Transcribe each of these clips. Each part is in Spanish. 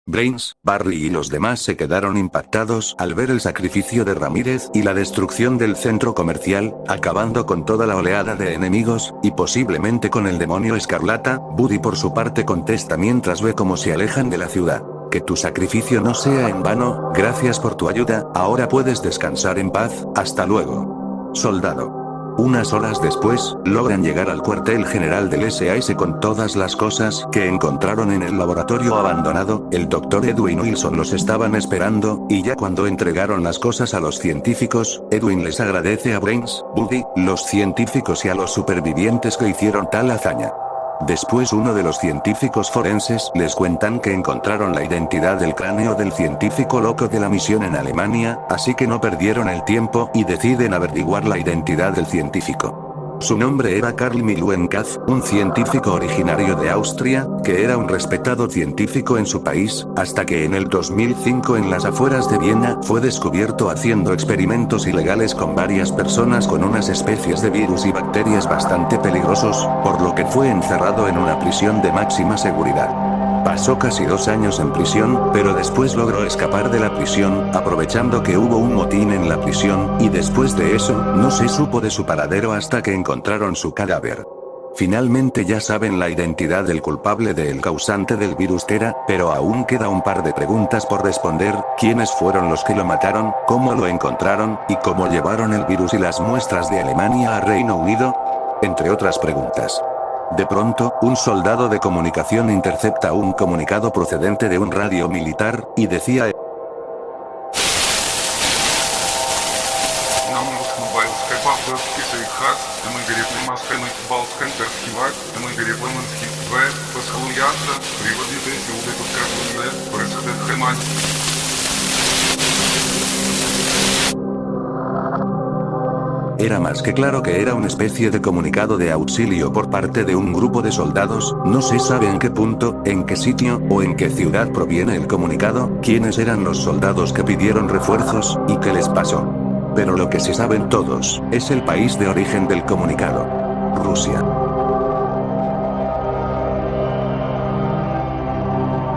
Brains, Barry y los demás se quedaron impactados al ver el sacrificio de Ramírez y la destrucción del centro comercial, acabando con toda la oleada de enemigos, y posiblemente con el demonio escarlata. Buddy por su parte contesta mientras ve cómo se alejan de la ciudad. Que tu sacrificio no sea en vano, gracias por tu ayuda, ahora puedes descansar en paz, hasta luego. Soldado. Unas horas después, logran llegar al cuartel general del SAS con todas las cosas que encontraron en el laboratorio abandonado. El Dr. Edwin Wilson los estaban esperando, y ya cuando entregaron las cosas a los científicos, Edwin les agradece a Brains, Buddy, los científicos y a los supervivientes que hicieron tal hazaña. Después uno de los científicos forenses les cuentan que encontraron la identidad del cráneo del científico loco de la misión en Alemania, así que no perdieron el tiempo y deciden averiguar la identidad del científico. Su nombre era Karl Millenkampf, un científico originario de Austria, que era un respetado científico en su país, hasta que en el 2005 en las afueras de Viena fue descubierto haciendo experimentos ilegales con varias personas con unas especies de virus y bacterias bastante peligrosos, por lo que fue encerrado en una prisión de máxima seguridad. Pasó casi 2 años en prisión, pero después logró escapar de la prisión, aprovechando que hubo un motín en la prisión, y después de eso, no se supo de su paradero hasta que encontraron su cadáver. Finalmente ya saben la identidad del culpable del causante del virus Tera, pero aún queda un par de preguntas por responder: ¿quiénes fueron los que lo mataron? ¿Cómo lo encontraron? ¿Y cómo llevaron el virus y las muestras de Alemania a Reino Unido? Entre otras preguntas. De pronto, un soldado de comunicación intercepta un comunicado procedente de un radio militar, y decía: Era más que claro que era una especie de comunicado de auxilio por parte de un grupo de soldados. No se sabe en qué punto, en qué sitio, o en qué ciudad proviene el comunicado, quiénes eran los soldados que pidieron refuerzos, y qué les pasó. Pero lo que sí saben todos, es el país de origen del comunicado: Rusia.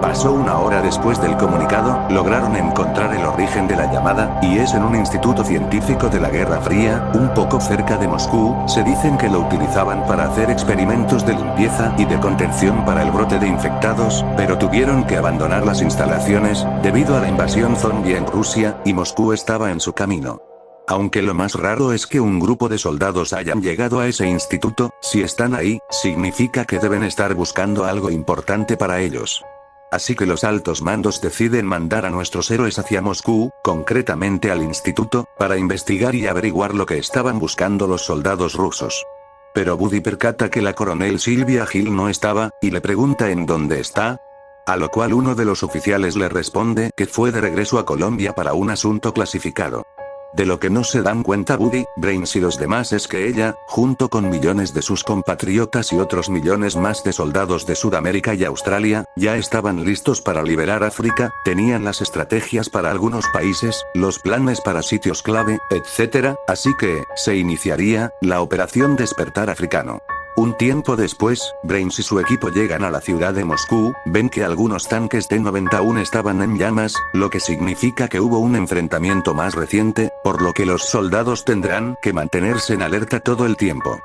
Pasó 1 hora después del comunicado, lograron encontrar el origen de la llamada, y es en un instituto científico de la Guerra Fría, un poco cerca de Moscú. Se dicen que lo utilizaban para hacer experimentos de limpieza y de contención para el brote de infectados, pero tuvieron que abandonar las instalaciones, debido a la invasión zombie en Rusia, y Moscú estaba en su camino. Aunque lo más raro es que un grupo de soldados hayan llegado a ese instituto. Si están ahí, significa que deben estar buscando algo importante para ellos. Así que los altos mandos deciden mandar a nuestros héroes hacia Moscú, concretamente al instituto, para investigar y averiguar lo que estaban buscando los soldados rusos. Pero Buddy percata que la coronel Sylvia Hill no estaba, y le pregunta en dónde está. A lo cual uno de los oficiales le responde que fue de regreso a Colombia para un asunto clasificado. De lo que no se dan cuenta Buddy, Brains y los demás es que ella, junto con millones de sus compatriotas y otros millones más de soldados de Sudamérica y Australia, ya estaban listos para liberar África, tenían las estrategias para algunos países, los planes para sitios clave, etc., así que, se iniciaría la Operación Despertar Africano. Un tiempo después, Brains y su equipo llegan a la ciudad de Moscú, ven que algunos tanques T-91 estaban en llamas, lo que significa que hubo un enfrentamiento más reciente, por lo que los soldados tendrán que mantenerse en alerta todo el tiempo.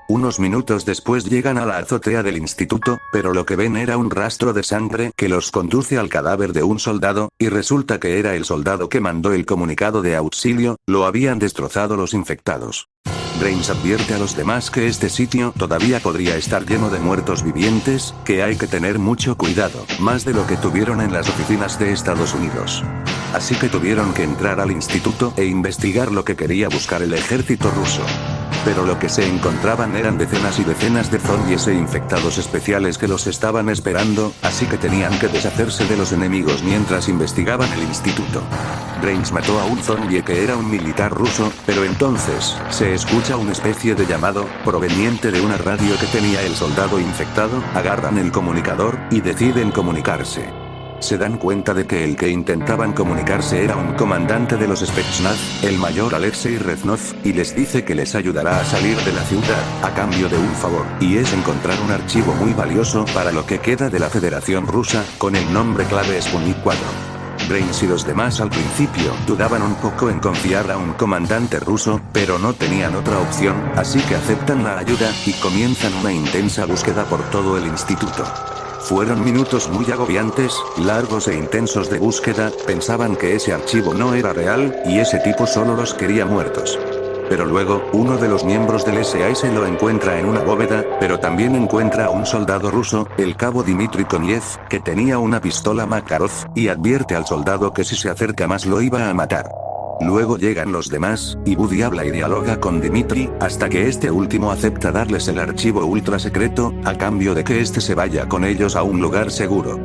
Unos minutos después llegan a la azotea del instituto, pero lo que ven era un rastro de sangre que los conduce al cadáver de un soldado, y resulta que era el soldado que mandó el comunicado de auxilio. Lo habían destrozado los infectados. Brains advierte a los demás que este sitio todavía podría estar lleno de muertos vivientes, que hay que tener mucho cuidado, más de lo que tuvieron en las oficinas de Estados Unidos. Así que tuvieron que entrar al instituto e investigar lo que quería buscar el ejército ruso. Pero lo que se encontraban eran decenas y decenas de zombies e infectados especiales que los estaban esperando, así que tenían que deshacerse de los enemigos mientras investigaban el instituto. Brains mató a un zombie que era un militar ruso, pero entonces, se escucha una especie de llamado, proveniente de una radio que tenía el soldado infectado. Agarran el comunicador, y deciden comunicarse. se dan cuenta de que el que intentaban comunicarse era un comandante de los Spetsnaz, el mayor Alexei Reznov, y les dice que les ayudará a salir de la ciudad, a cambio de un favor, y es encontrar un archivo muy valioso para lo que queda de la Federación Rusa, con el nombre clave Sputnik 4. Brains y los demás al principio dudaban un poco en confiar a un comandante ruso, pero no tenían otra opción, así que aceptan la ayuda, y comienzan una intensa búsqueda por todo el instituto. Fueron minutos muy agobiantes, largos e intensos de búsqueda, pensaban que ese archivo no era real, y ese tipo solo los quería muertos. Pero luego, uno de los miembros del SIS lo encuentra en una bóveda, pero también encuentra a un soldado ruso, el cabo Dmitry Koniev, que tenía una pistola Makarov, y advierte al soldado que si se acerca más lo iba a matar. Luego llegan los demás, y Buddy habla y dialoga con Dmitry, hasta que este último acepta darles el archivo ultra secreto, a cambio de que este se vaya con ellos a un lugar seguro.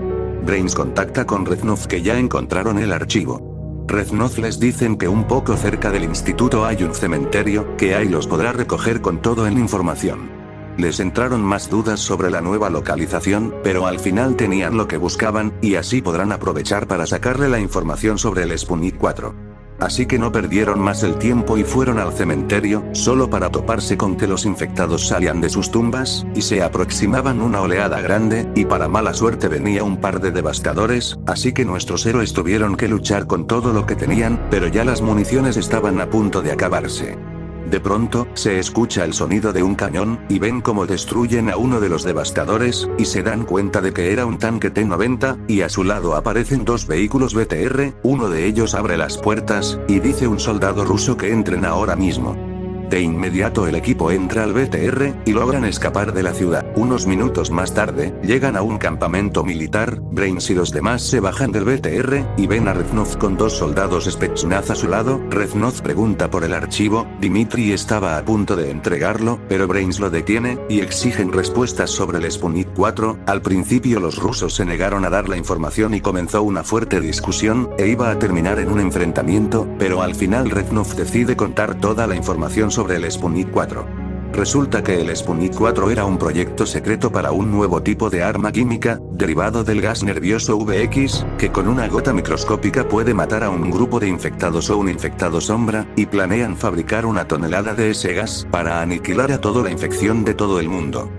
Brains contacta con Reznov que ya encontraron el archivo. Reznov les dicen que un poco cerca del instituto hay un cementerio, que ahí los podrá recoger con todo en información. Les entraron más dudas sobre la nueva localización, pero al final tenían lo que buscaban, y así podrán aprovechar para sacarle la información sobre el Sputnik 4. Así que no perdieron más el tiempo y fueron al cementerio, solo para toparse con que los infectados salían de sus tumbas, y se aproximaban una oleada grande, y para mala suerte venía un par de devastadores, así que nuestros héroes tuvieron que luchar con todo lo que tenían, pero ya las municiones estaban a punto de acabarse. De pronto, se escucha el sonido de un cañón, y ven cómo destruyen a uno de los devastadores, y se dan cuenta de que era un tanque T-90, y a su lado aparecen dos vehículos BTR, uno de ellos abre las puertas, y dice un soldado ruso que entren ahora mismo. De inmediato el equipo entra al BTR, y logran escapar de la ciudad. Unos minutos más tarde, llegan a un campamento militar, Brains y los demás se bajan del BTR, y ven a Reznov con dos soldados Spetsnaz a su lado. Reznov pregunta por el archivo, Dmitry estaba a punto de entregarlo, pero Brains lo detiene, y exigen respuestas sobre el Sputnik 4, al principio los rusos se negaron a dar la información y comenzó una fuerte discusión, e iba a terminar en un enfrentamiento, pero al final Reznov decide contar toda la información sobre el Sputnik 4. Resulta que el Sputnik 4 era un proyecto secreto para un nuevo tipo de arma química, derivado del gas nervioso VX, que con una gota microscópica puede matar a un grupo de infectados o un infectado sombra, y planean fabricar una tonelada de ese gas, para aniquilar a toda la infección de todo el mundo.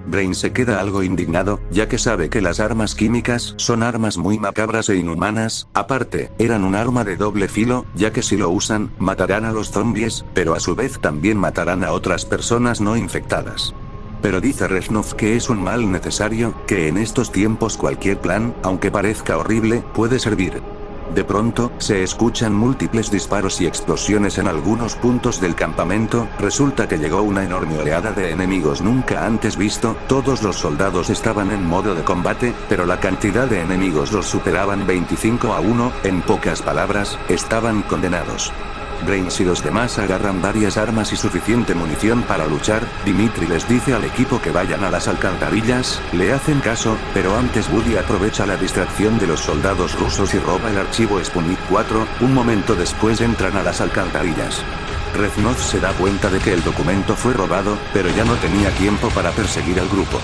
Brains se queda algo indignado, ya que sabe que las armas químicas son armas muy macabras e inhumanas, aparte, eran un arma de doble filo, ya que si lo usan, matarán a los zombies, pero a su vez también matarán a otras personas no infectadas. Pero dice Reznov que es un mal necesario, que en estos tiempos cualquier plan, aunque parezca horrible, puede servir. De pronto, se escuchan múltiples disparos y explosiones en algunos puntos del campamento, resulta que llegó una enorme oleada de enemigos nunca antes visto, todos los soldados estaban en modo de combate, pero la cantidad de enemigos los superaban 25-1, en pocas palabras, estaban condenados. Brains y los demás agarran varias armas y suficiente munición para luchar. Dmitry les dice al equipo que vayan a las alcantarillas, le hacen caso, pero antes Buddy aprovecha la distracción de los soldados rusos y roba el archivo Sputnik 4, un momento después entran a las alcantarillas. Reznov se da cuenta de que el documento fue robado, pero ya no tenía tiempo para perseguir al grupo.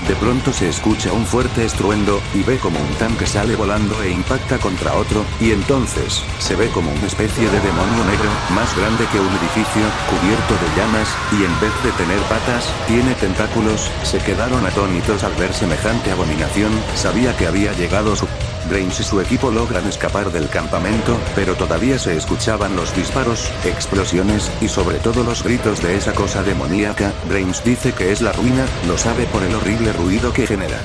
De pronto se escucha un fuerte estruendo, y ve como un tanque sale volando e impacta contra otro, y entonces, se ve como una especie de demonio negro, más grande que un edificio, cubierto de llamas, y en vez de tener patas, tiene tentáculos. Se quedaron atónitos al ver semejante abominación, sabía que había llegado su... Brains y su equipo logran escapar del campamento, pero todavía se escuchaban los disparos, explosiones, y sobre todo los gritos de esa cosa demoníaca. Brains dice que es la ruina, lo sabe por el horrible ruido que genera.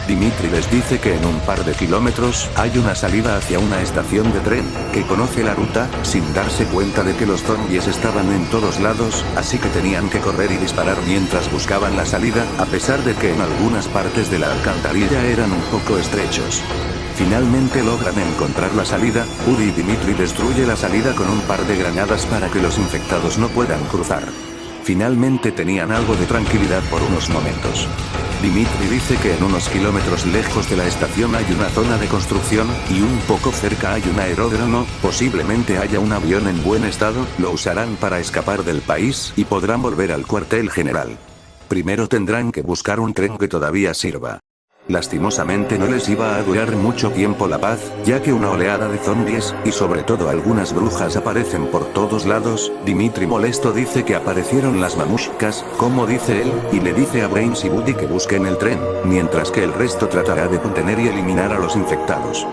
Dmitry les dice que en un par de kilómetros, hay una salida hacia una estación de tren, que conoce la ruta, sin darse cuenta de que los zombies estaban en todos lados, así que tenían que correr y disparar mientras buscaban la salida, a pesar de que en algunas partes de la alcantarilla eran un poco estrechos. Finalmente logran encontrar la salida. Buddy y Dmitry destruye la salida con un par de granadas para que los infectados no puedan cruzar. Finalmente tenían algo de tranquilidad por unos momentos. Dmitry dice que en unos kilómetros lejos de la estación hay una zona de construcción, y un poco cerca hay un aeródromo, posiblemente haya un avión en buen estado, lo usarán para escapar del país, y podrán volver al cuartel general. Primero tendrán que buscar un tren que todavía sirva. Lastimosamente no les iba a durar mucho tiempo la paz, ya que una oleada de zombies, y sobre todo algunas brujas aparecen por todos lados. Dimitri molesto dice que aparecieron las mamushkas, como dice él, y le dice a Brains y Woody que busquen el tren, mientras que el resto tratará de contener y eliminar a los infectados.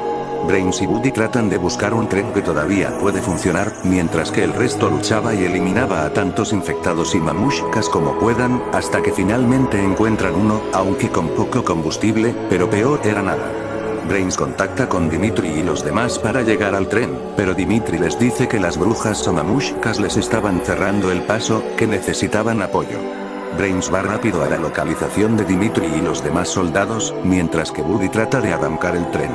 Brains y Woody tratan de buscar un tren que todavía puede funcionar, mientras que el resto luchaba y eliminaba a tantos infectados y mamushkas como puedan, hasta que finalmente encuentran uno, aunque con poco combustible, pero peor era nada. Brains contacta con Dimitri y los demás para llegar al tren, pero Dimitri les dice que las brujas o mamushkas les estaban cerrando el paso, que necesitaban apoyo. Brains va rápido a la localización de Dimitri y los demás soldados, mientras que Woody trata de arrancar el tren.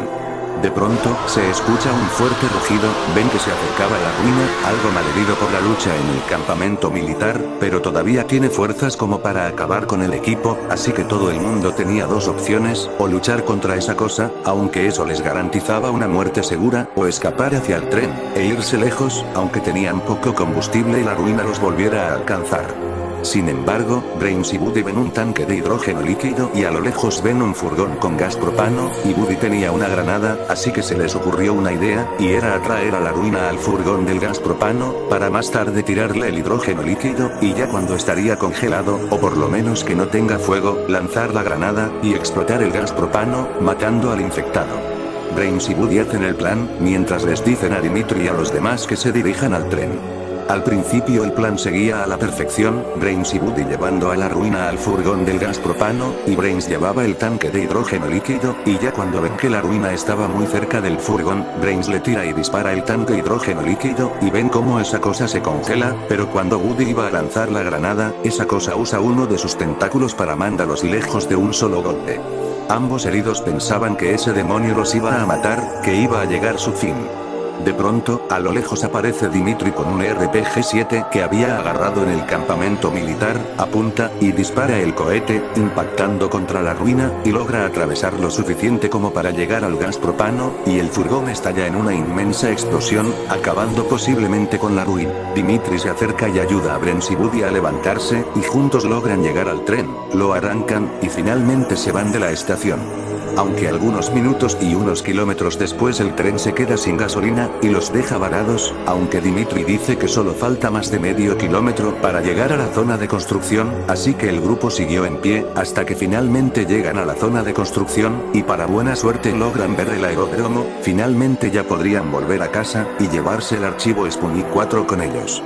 De pronto, se escucha un fuerte rugido, ven que se acercaba la ruina, algo malherido por la lucha en el campamento militar, pero todavía tiene fuerzas como para acabar con el equipo, así que todo el mundo tenía dos opciones, o luchar contra esa cosa, aunque eso les garantizaba una muerte segura, o escapar hacia el tren, e irse lejos, aunque tenían poco combustible y la ruina los volviera a alcanzar. Sin embargo, Brains y Woody ven un tanque de hidrógeno líquido y a lo lejos ven un furgón con gas propano, y Woody tenía una granada, así que se les ocurrió una idea, y era atraer a la ruina al furgón del gas propano, para más tarde tirarle el hidrógeno líquido, y ya cuando estaría congelado, o por lo menos que no tenga fuego, lanzar la granada, y explotar el gas propano, matando al infectado. Brains y Woody hacen el plan, mientras les dicen a Dimitri y a los demás que se dirijan al tren. Al principio el plan seguía a la perfección, Brains y Woody llevando a la ruina al furgón del gas propano, y Brains llevaba el tanque de hidrógeno líquido, y ya cuando ven que la ruina estaba muy cerca del furgón, Brains le tira y dispara el tanque de hidrógeno líquido, y ven cómo esa cosa se congela, pero cuando Woody iba a lanzar la granada, esa cosa usa uno de sus tentáculos para mandarlos lejos de un solo golpe. Ambos heridos pensaban que ese demonio los iba a matar, que iba a llegar su fin. De pronto, a lo lejos aparece Dimitri con un RPG-7 que había agarrado en el campamento militar, apunta, y dispara el cohete, impactando contra la ruina, y logra atravesar lo suficiente como para llegar al gas propano, y el furgón estalla en una inmensa explosión, acabando posiblemente con la ruina. Dimitri se acerca y ayuda a Brains y Woody a levantarse, y juntos logran llegar al tren, lo arrancan, y finalmente se van de la estación. Aunque algunos minutos y unos kilómetros después el tren se queda sin gasolina, y los deja varados, aunque Dimitri dice que solo falta más de medio kilómetro para llegar a la zona de construcción, así que el grupo siguió en pie, hasta que finalmente llegan a la zona de construcción, y para buena suerte logran ver el aeródromo, finalmente ya podrían volver a casa, y llevarse el archivo Sputnik 4 con ellos.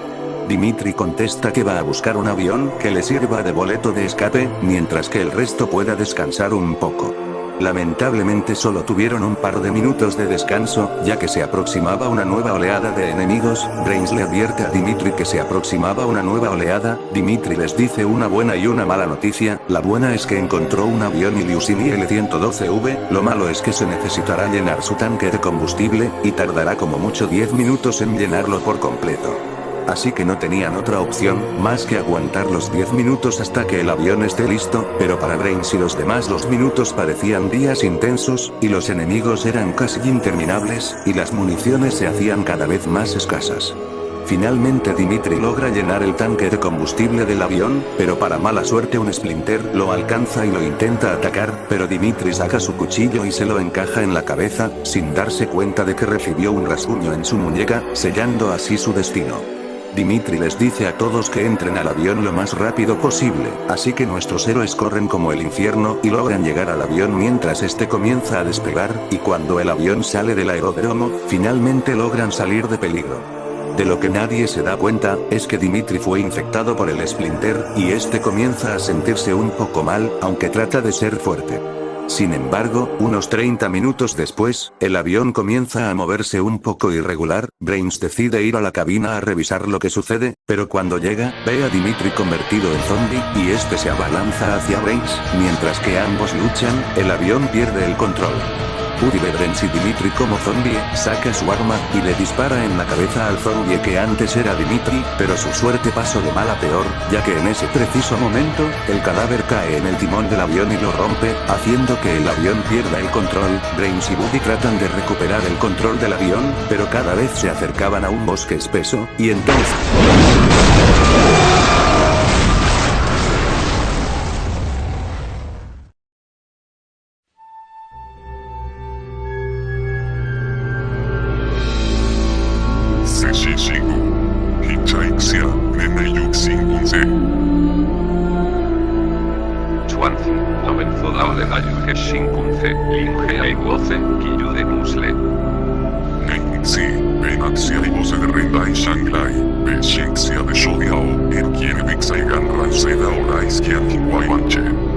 Dimitri contesta que va a buscar un avión que le sirva de boleto de escape, mientras que el resto pueda descansar un poco. Lamentablemente solo tuvieron un par de minutos de descanso, ya que se aproximaba una nueva oleada de enemigos. Brains le advierte a Dimitri que se aproximaba una nueva oleada. Dimitri les dice una buena y una mala noticia. La buena es que encontró un avión Ilyushin IL-112V, lo malo es que se necesitará llenar su tanque de combustible, y tardará como mucho 10 minutos en llenarlo por completo. Así que no tenían otra opción, más que aguantar los 10 minutos hasta que el avión esté listo, pero para Brains y los demás los minutos parecían días intensos, y los enemigos eran casi interminables, y las municiones se hacían cada vez más escasas. Finalmente Dimitri logra llenar el tanque de combustible del avión, pero para mala suerte un Splinter lo alcanza y lo intenta atacar, pero Dimitri saca su cuchillo y se lo encaja en la cabeza, sin darse cuenta de que recibió un rasguño en su muñeca, sellando así su destino. Dimitri les dice a todos que entren al avión lo más rápido posible, así que nuestros héroes corren como el infierno y logran llegar al avión mientras este comienza a despegar, y cuando el avión sale del aeródromo, finalmente logran salir de peligro. De lo que nadie se da cuenta, es que Dimitri fue infectado por el Splinter, y este comienza a sentirse un poco mal, aunque trata de ser fuerte. Sin embargo, unos 30 minutos después, el avión comienza a moverse un poco irregular. Brains decide ir a la cabina a revisar lo que sucede, pero cuando llega, ve a Dimitri convertido en zombie, y este se abalanza hacia Brains. Mientras que ambos luchan, el avión pierde el control. Woody ve Brains y Dimitri como zombie, saca su arma, y le dispara en la cabeza al zombie que antes era Dimitri, pero su suerte pasó de mal a peor, ya que en ese preciso momento, el cadáver cae en el timón del avión y lo rompe, haciendo que el avión pierda el control. Brains y Woody tratan de recuperar el control del avión, pero cada vez se acercaban a un bosque espeso, y entonces... Shigu. Hichaixia, Nene Yuxingunse. Chuanzi, Novenzodao de Gayo Geshinkunce, Linge Aigoce, Kiyu de Musle. Neinxi, Benaxia y Voce de Rendai Shanglai, Bexinxia de Shodiao, Erkiene Vixaigan Ranseda Oraiskian Hiwaiwanche.